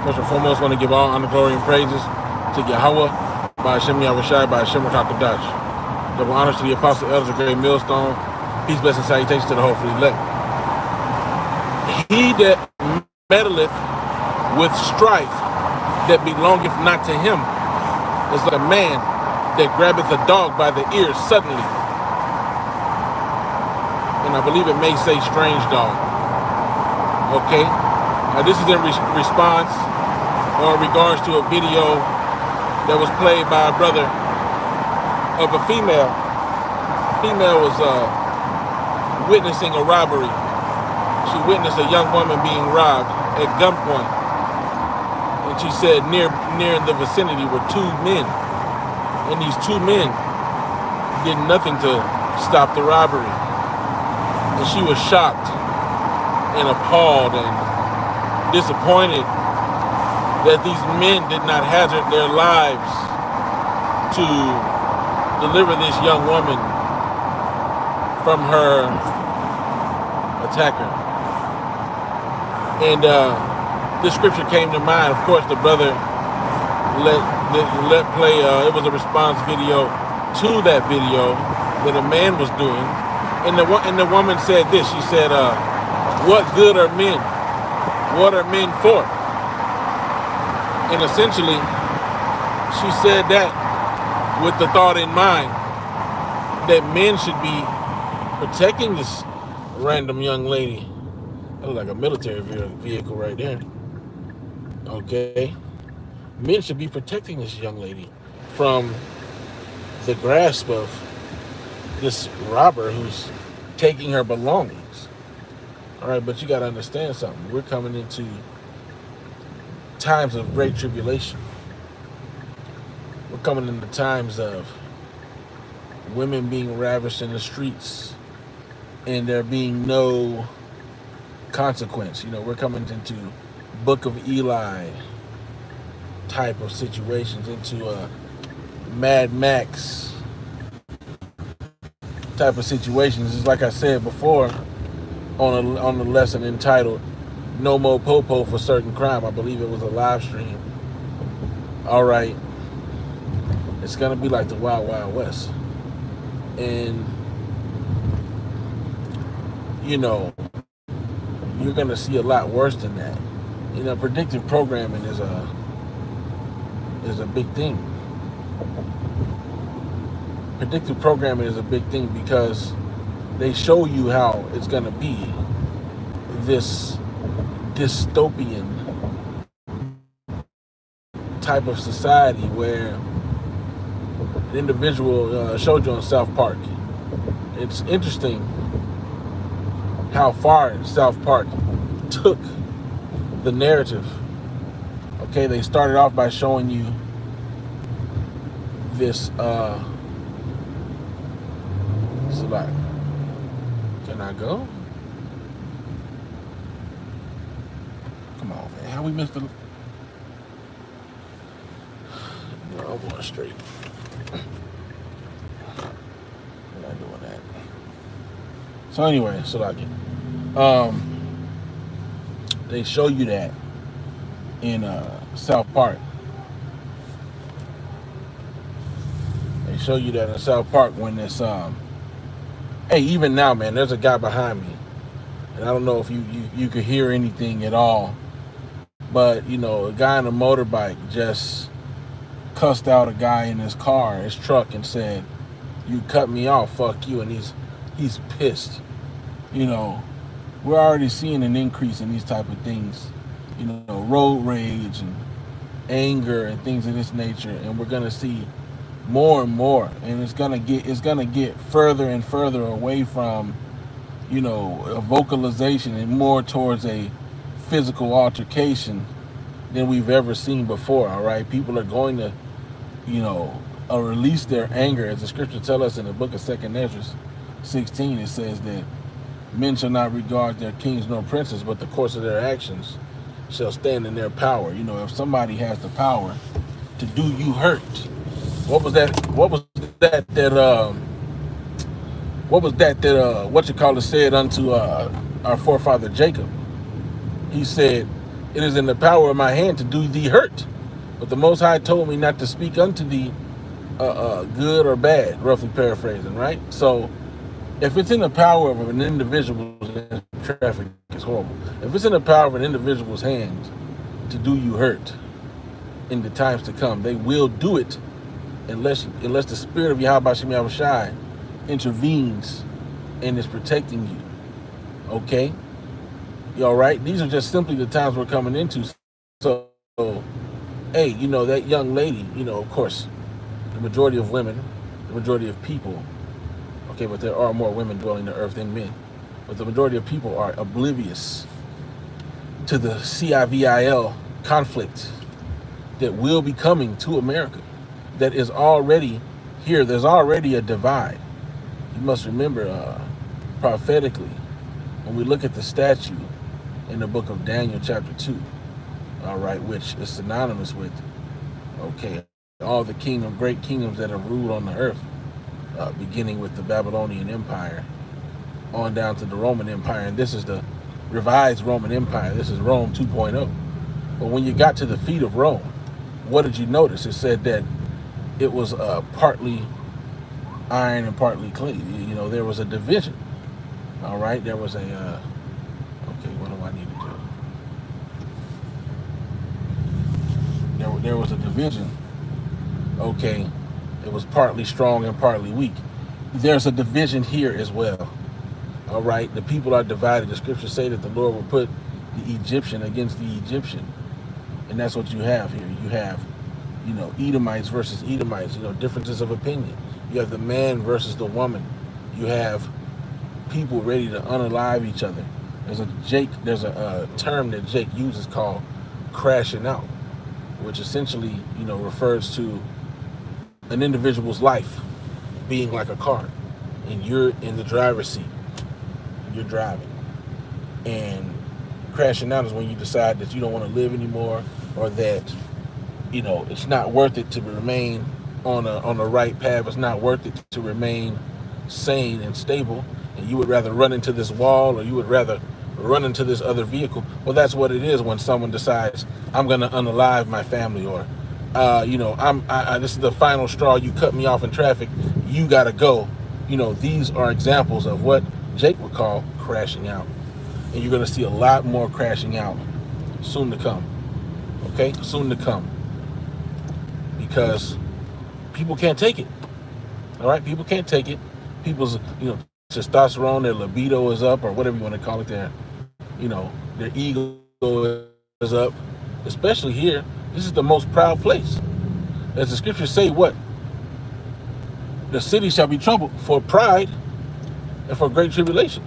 First and foremost, I want to give all honor, glory, and praises to Yahweh, by Hashem Yahushai, by Hashem Rakakadash. Double honors to the apostle elders of Great Millstone. Peace, blessings, and salutations to the hopefully elect. He that meddleth with strife that belongeth not to him is like a man that grabbeth a dog by the ear suddenly. And I believe it may say strange dog. Okay? Now this is in response or in regards to a video that was played by a brother of a female. The female was witnessing a robbery. She witnessed a young woman being robbed at gunpoint. And she said near the vicinity were two men. And these two men did nothing to stop the robbery. And she was shocked and appalled and disappointed that these men did not hazard their lives to deliver this young woman from her attacker. And this scripture came to mind. Of course, the brother let play. It was a response video to that video that a man was doing, and the woman said this. She said, "What good are men? What are men for?" And essentially, she said that with the thought in mind that men should be protecting this random young lady. That looked like a military vehicle right there. Okay. Men should be protecting this young lady from the grasp of this robber who's taking her belongings. All right, but you got to understand something. We're coming into times of great tribulation. We're coming into times of women being ravished in the streets and there being no consequence. You know, we're coming into Book of Eli type of situations, into a Mad Max type of situations. It's like I said before on the lesson entitled "No More Popo for Certain Crime." I believe it was a live stream. All right, it's gonna be like the Wild Wild West, and you know, you're gonna see a lot worse than that. You know, predictive programming is a big thing. Predictive programming is a big thing because they show you how it's gonna be this dystopian type of society where an individual showed you on South Park. It's interesting how far South Park took the narrative. Okay, they started off by showing you this select. Can I go? Come on, man. How we missed the... No, I'm going straight. We're not doing that. So anyway, they show you that in South Park. They show you that in South Park when this hey, even now, man, there's a guy behind me, and I don't know if you could hear anything at all, but you know, a guy on a motorbike just cussed out a guy in his car, his truck, and said, "You cut me off, fuck you," and he's pissed. You know, we're already seeing an increase in these type of things, you know, road rage and anger and things of this nature, and we're gonna see more and more, and it's gonna get further and further away from, you know, a vocalization and more towards a physical altercation than we've ever seen before. All right, people are going to, you know, release their anger, as the scripture tells us in the book of 2 Ezra 16. It says that men shall not regard their kings nor princes, but the course of their actions shall stand in their power. You know, if somebody has the power to do you hurt, what was that what you call it said unto our forefather Jacob? He said, It is in the power of my hand to do thee hurt. But the Most High told me not to speak unto thee good or bad, roughly paraphrasing, right? So if it's in the power of an individual, traffic is horrible. If it's in the power of an individual's hands to do you hurt in the times to come, they will do it unless the spirit of Yahweh Shem Yahushai intervenes and is protecting you. Okay? You all right? These are just simply the times we're coming into. So, hey, that young lady, of course, the majority of women, the majority of people, okay, but there are more women dwelling the earth than men, but the majority of people are oblivious to the CIVIL conflict that will be coming to America, that is already here. There's already a divide. You must remember prophetically, when we look at the statue in the book of Daniel chapter 2, all right, which is synonymous with, okay, all the great kingdoms that have ruled on the earth, beginning with the Babylonian Empire on down to the Roman Empire. And this is the revised Roman Empire. This is Rome 2.0. But when you got to the feet of Rome, what did you notice? It said that it was partly iron and partly clay. There was a division. All right, there was a, okay, what do I need to do? There was a division. Okay, it was partly strong and partly weak. There's a division here as well. All right, the people are divided. The scriptures say that the Lord will put the Egyptian against the Egyptian. And that's what you have here. You have, Edomites versus Edomites, differences of opinion. You have the man versus the woman. You have people ready to unalive each other. There's a term that Jake uses called crashing out, which essentially, refers to an individual's life being like a car, and you're in the driver's seat. You're driving, and crashing out is when you decide that you don't want to live anymore, or that it's not worth it to remain on the right path. It's not worth it to remain sane and stable, and you would rather run into this wall, or you would rather run into this other vehicle. Well, that's what it is when someone decides, I'm going to unalive my family, or this is the final straw. You cut me off in traffic. You got to go. These are examples of what Jake would call crashing out. And you're going to see a lot more crashing out soon to come. Okay? Soon to come. Because people can't take it. All right? People can't take it. People's, testosterone, their libido is up, or whatever you want to call it. Their ego is up. Especially here. This is the most proud place. As the scriptures say, what? The city shall be troubled for pride and for great tribulation.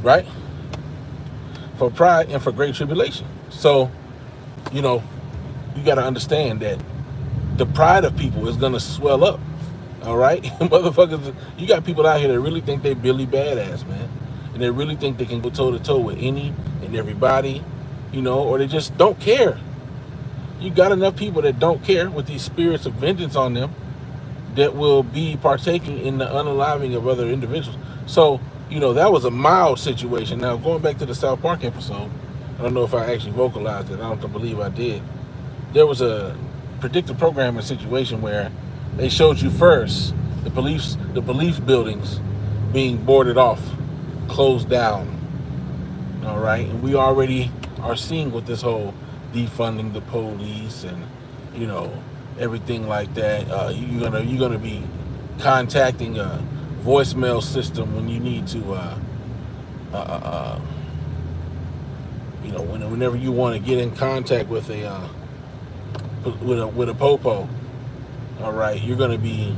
Right? For pride and for great tribulation. So, you got to understand that the pride of people is going to swell up. All right? Motherfuckers, you got people out here that really think they Billy Badass, man. And they really think they can go toe-to-toe with any and everybody, or they just don't care. You got enough people that don't care with these spirits of vengeance on them that will be partaking in the unaliving of other individuals. So, that was a mild situation. Now, going back to the South Park episode, I don't know if I actually vocalized it. I don't believe I did. There was a predictive programming situation where they showed you first the police buildings being boarded off, closed down. All right, and we already are seeing with this whole defunding the police and everything like that. You're gonna be contacting a voicemail system when you need to. Whenever you want to get in contact with a popo. All right, you're gonna be,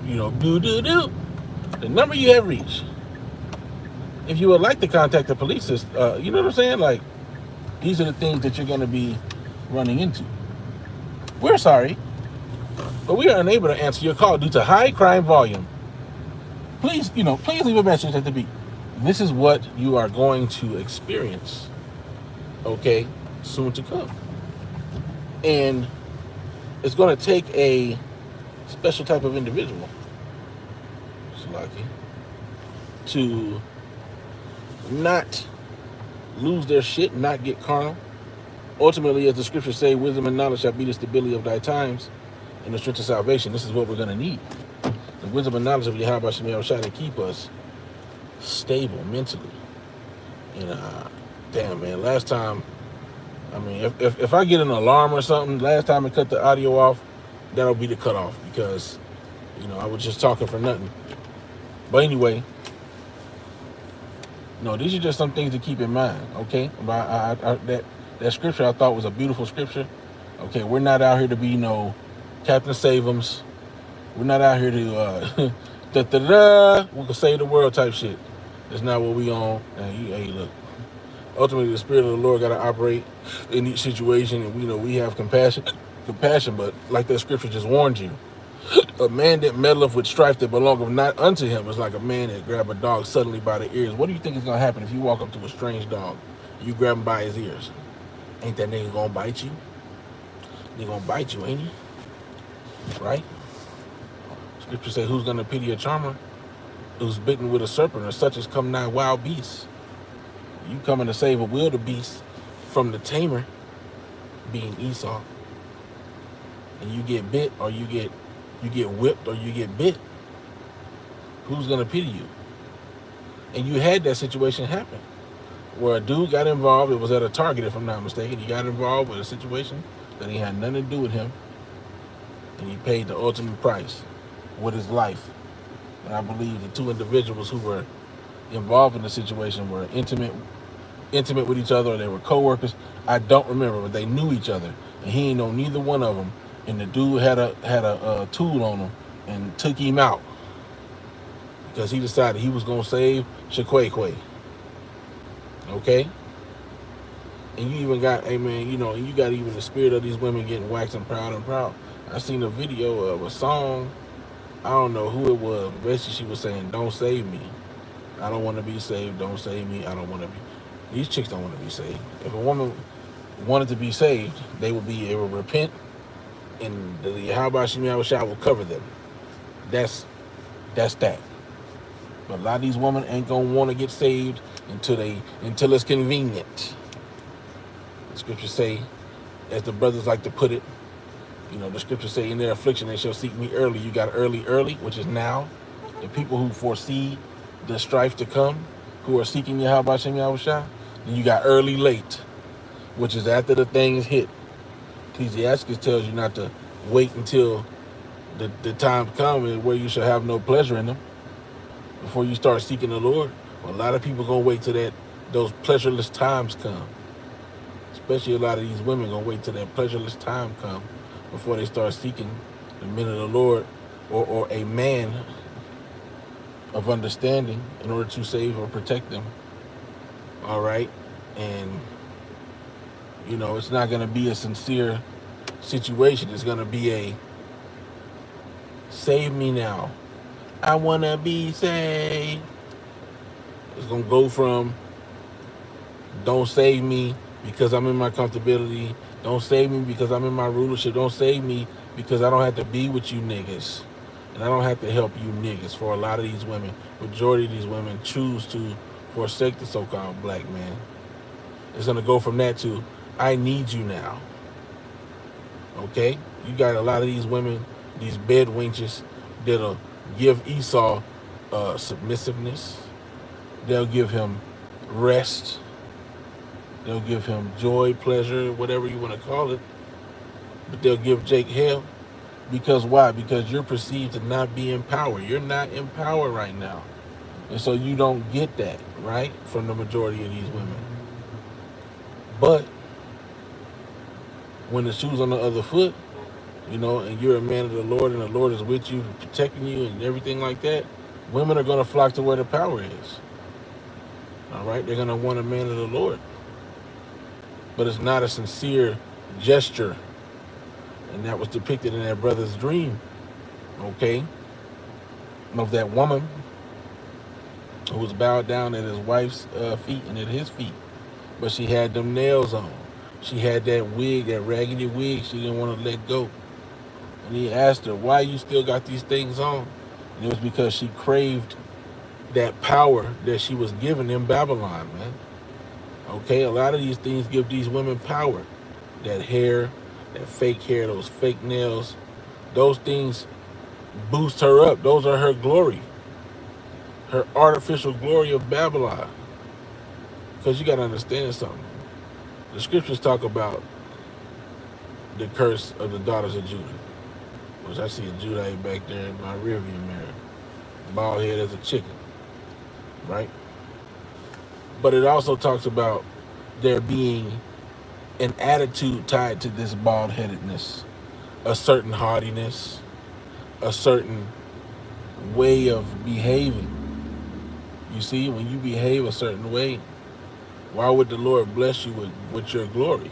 the number you have reached. If you would like to contact the police, you know what I'm saying? Like, these are the things that you're gonna be running into. We're sorry, but we are unable to answer your call due to high crime volume. Please leave a message at the beep. This is what you are going to experience. Okay, soon to come. And it's going to take a special type of individual, Salaki, to not lose their shit, not get carnal. Ultimately, as the scriptures say, wisdom and knowledge shall be the stability of thy times and the strength of salvation. This is what we're going to need. The wisdom and knowledge of Yahweh Shem Yahushua to keep us stable mentally. And damn, man, last time, I mean, if I get an alarm or something, last time I cut the audio off, that'll be the cutoff, because, you know, I was just talking for nothing. But anyway, no, these are just some things to keep in mind, okay? That scripture I thought was a beautiful scripture. Okay, we're not out here to be no Captain Save-ems. We're not out here to we can save the world type shit. That's not what we on. Hey, look. Ultimately, the Spirit of the Lord got to operate in each situation, and we know we have compassion. But like that scripture just warned you, a man that meddleth with strife that belongeth not unto him is like a man that grab a dog suddenly by the ears. What do you think is gonna happen if you walk up to a strange dog, you grab him by his ears? Ain't that nigga gonna bite you? He gonna bite you, ain't he? Right? Scripture say, who's gonna pity a charmer who's bitten with a serpent, or such as come nigh wild beasts? You coming to save a wildebeest from the tamer, being Esau, and you get bit, or you get whipped, or you get bit. Who's gonna pity you? And you had that situation happen where a dude got involved. It was at a Target, if I'm not mistaken. He got involved with a situation that he had nothing to do with him, and he paid the ultimate price with his life. And I believe the two individuals who were involved in the situation were intimate with each other, or they were co-workers. I don't remember, but they knew each other, and he ain't know neither one of them. And the dude had a tool on him and took him out because he decided he was gonna save Shaquay. Okay? And you even got, hey man, you know, you got even the spirit of these women getting waxing proud and proud. I seen a video of a song, I don't know who it was, but basically she was saying, don't save me. I don't want to be saved. Don't save me. I don't want to be. These chicks don't want to be saved. If a woman wanted to be saved, they would repent, and the Yahweh Shem Yahushua will cover them. That's that. But a lot of these women ain't gonna want to get saved until it's convenient. The scriptures say, as the brothers like to put it, you know, the scriptures say, in their affliction they shall seek me early. You got early, which is now. The people who foresee the strife to come, who are seeking Yahweh Shem Yahushua. Then you got early late, which is after the things hit. Ecclesiastes tells you not to wait until the time comes where you shall have no pleasure in them before you start seeking the Lord. Well, a lot of people gonna wait till those pleasureless times come. Especially a lot of these women gonna wait till that pleasureless time come before they start seeking the men of the Lord, or a man of understanding in order to save or protect them. All right? And, you know, it's not going to be a sincere situation. It's going to be a save me now. I want to be saved. It's going to go from don't save me because I'm in my comfortability. Don't save me because I'm in my rulership. Don't save me because I don't have to be with you niggas. And I don't have to help you niggas. For a lot of these women, majority of these women choose to forsake the so-called black man. It's going to go from that to, I need you now. Okay? You got a lot of these women, these bed wenches, that'll give Esau submissiveness. They'll give him rest. They'll give him joy, pleasure, whatever you want to call it. But they'll give Jake hell. Because why? Because you're perceived to not be in power. You're not in power right now. And so you don't get that, right, from the majority of these women. But when the shoe's on the other foot, you know, and you're a man of the Lord, and the Lord is with you, protecting you and everything like that, women are going to flock to where the power is. All right? They're going to want a man of the Lord. But it's not a sincere gesture. And that was depicted in that brother's dream, okay, of that woman who was bowed down at his wife's feet and at his feet. But she had them nails on. She had that wig, that raggedy wig she didn't want to let go. And he asked her, why you still got these things on? And it was because she craved that power that she was given in Babylon, man. Okay, a lot of these things give these women power. That hair, that fake hair, those fake nails, those things boost her up. Those are her glory, her artificial glory of Babylon. Because you got to understand something. The scriptures talk about the curse of the daughters of Judah, which I see a Judite back there in my rearview mirror, bald head as a chicken, right? But it also talks about there being an attitude tied to this bald-headedness, a certain haughtiness, a certain way of behaving. You see, when you behave a certain way, why would the Lord bless you with your glory?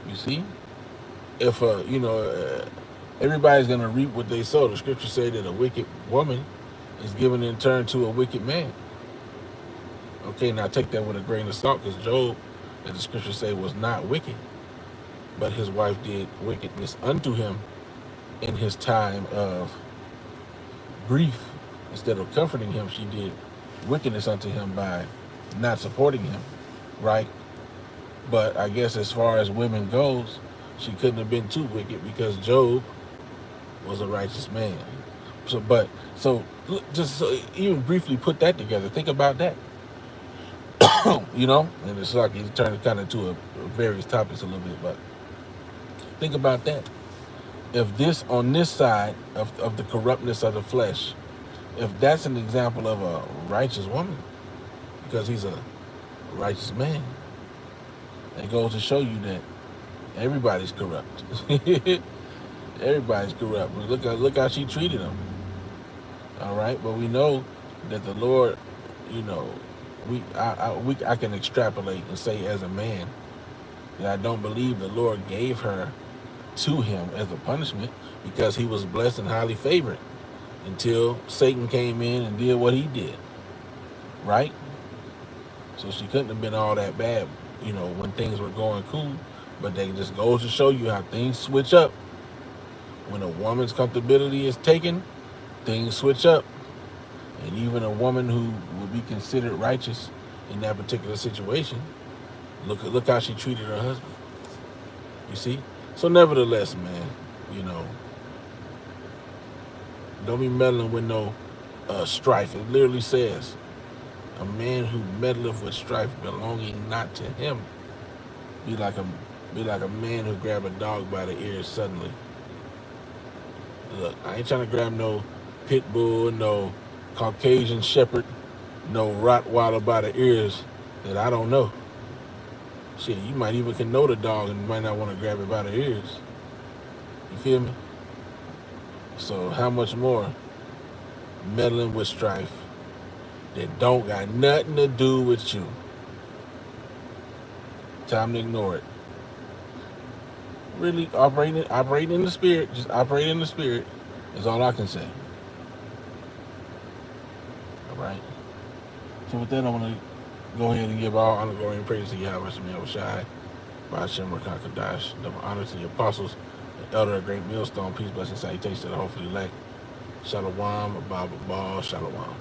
You see, if everybody's gonna reap what they sow. The scriptures say that a wicked woman is given in turn to a wicked man. Okay, now take that with a grain of salt, because Job, as the scriptures say, was not wicked, but his wife did wickedness unto him in his time of grief. Instead of comforting him, she did wickedness unto him by not supporting him, right? But I guess as far as women goes, she couldn't have been too wicked because Job was a righteous man. So even briefly put that together. Think about that. And it's like you turn it kind of to a various topics a little bit, but think about that. If this on this side of the corruptness of the flesh, if that's an example of a righteous woman, because he's a righteous man, it goes to show you that everybody's corrupt. Everybody's corrupt. Look how she treated him. All right, but we know that the Lord, I can extrapolate and say as a man that I don't believe the Lord gave her to him as a punishment, because he was blessed and highly favored until Satan came in and did what he did, right? So she couldn't have been all that bad, when things were going cool. But they just goes to show you how things switch up. When a woman's comfortability is taken, things switch up. And even a woman who would be considered righteous in that particular situation, look how she treated her husband. You see? So nevertheless, man, don't be meddling with no strife. It literally says, a man who meddleth with strife belonging not to him be like a man who grab a dog by the ears suddenly. Look, I ain't trying to grab no pit bull, no Caucasian shepherd, no Rottweiler by the ears that I don't know. Shit, you might even can know the dog and you might not want to grab it by the ears. You feel me? So how much more meddling with strife that don't got nothing to do with you? Time to ignore it. Really operating in the spirit. Just operate in the spirit is all I can say. All right. So with that, I want to go ahead and give all honor, glory, and praise to Yahweh Shai, Ba'ashem Rakakadash, double honor to the apostles, the elder of great millstone, peace, blessing, salutation to the hopefully elect. Shalom, Abba, Shalom.